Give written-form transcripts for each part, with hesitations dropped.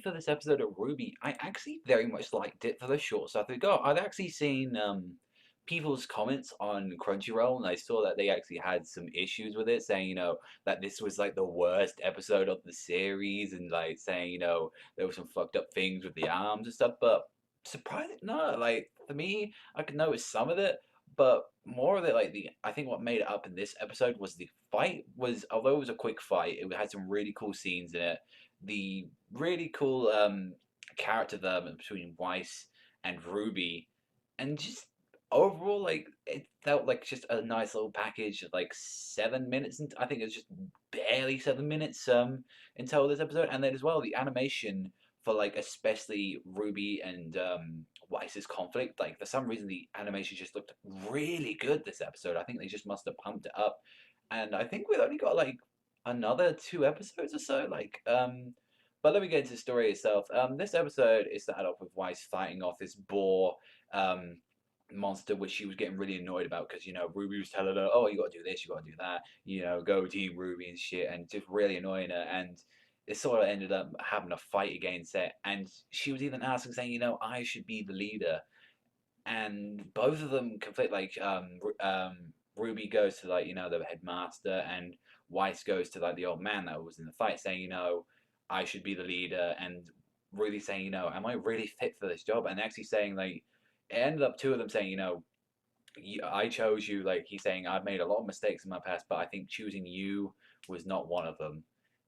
for this episode of RWBY, I actually very much liked it for the short stuff they got. I'd actually seen people's comments on Crunchyroll, and I saw that they actually had some issues with it, saying, that this was like the worst episode of the series, and like saying, there were some fucked up things with the arms and stuff. But surprising, no, like for me, I could notice some of it, but more of it, like I think what made it up in this episode was the fight was, although it was a quick fight, it had some really cool scenes in it. The really cool character development between Weiss and Ruby, and just overall, like it felt like just a nice little package. Like 7 minutes, and I think it was just barely 7 minutes until this episode, and then as well the animation for like especially Ruby and Weiss's conflict. Like for some reason the animation just looked really good this episode. I think they just must have pumped it up, and I think we've only got like another 2 episodes or so. But let me get into the story itself. This episode is started off with Weiss fighting off this boar monster, which she was getting really annoyed about because Ruby was telling her, "Oh, you got to do this, you got to do that, go Team Ruby and shit," and just really annoying her. And it sort of ended up having a fight against it. And she was even asking, saying, "I should be the leader." And both of them conflict. Like Ruby goes to like the headmaster, and Weiss goes to like the old man that was in the fight, saying, "I should be the leader," and really saying, "Am I really fit for this job?" And actually saying like it ended up two of them saying, I chose you. Like he's saying, I've made a lot of mistakes in my past, but I think choosing you was not one of them.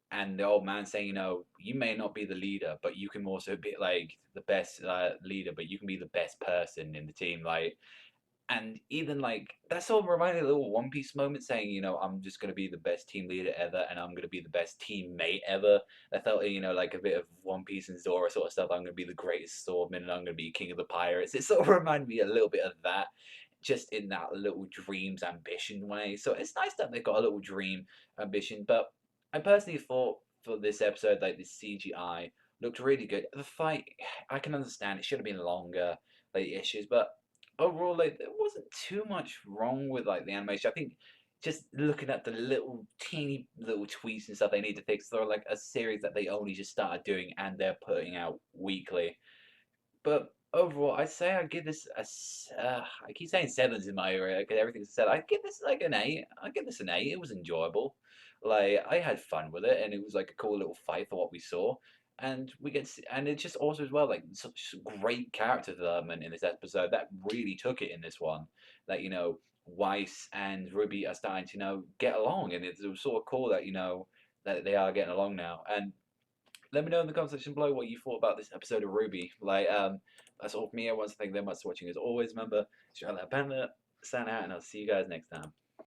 And the old man saying, you may not be the leader, but you can also be like the best leader, but you can be the best person in the team. Like, and even like that sort of reminded me of a little One Piece moment, saying, I'm just gonna be the best team leader ever, and I'm gonna be the best teammate ever. That felt, like a bit of One Piece and Zoro sort of stuff. I'm gonna be the greatest swordman, and I'm gonna be king of the pirates. It sort of reminded me a little bit of that, just in that little dreams ambition way. So it's nice that they've got a little dream ambition. But I personally thought for this episode, like the CGI looked really good. The fight, I can understand it should have been longer, like issues, but overall, like there wasn't too much wrong with like the animation. I think just looking at the little teeny little tweaks and stuff they need to fix. They're like a series that they only just started doing and they're putting out weekly. But overall, I'd say I give this I keep saying sevens in my area because everything's said. I give this like an eight. I give this an eight. It was enjoyable. Like I had fun with it, and it was like a cool little fight for what we saw. And we get to see, and it's just also as well like such great character development in this episode that really took it in this one. That Weiss and Ruby are starting to get along, and it was sort of cool that that they are getting along now. And let me know in the comment section below what you thought about this episode of RWBY. Like, that's all from me. I want to thank you very much for watching. As always, remember, shout out Panda, sign out, and I'll see you guys next time.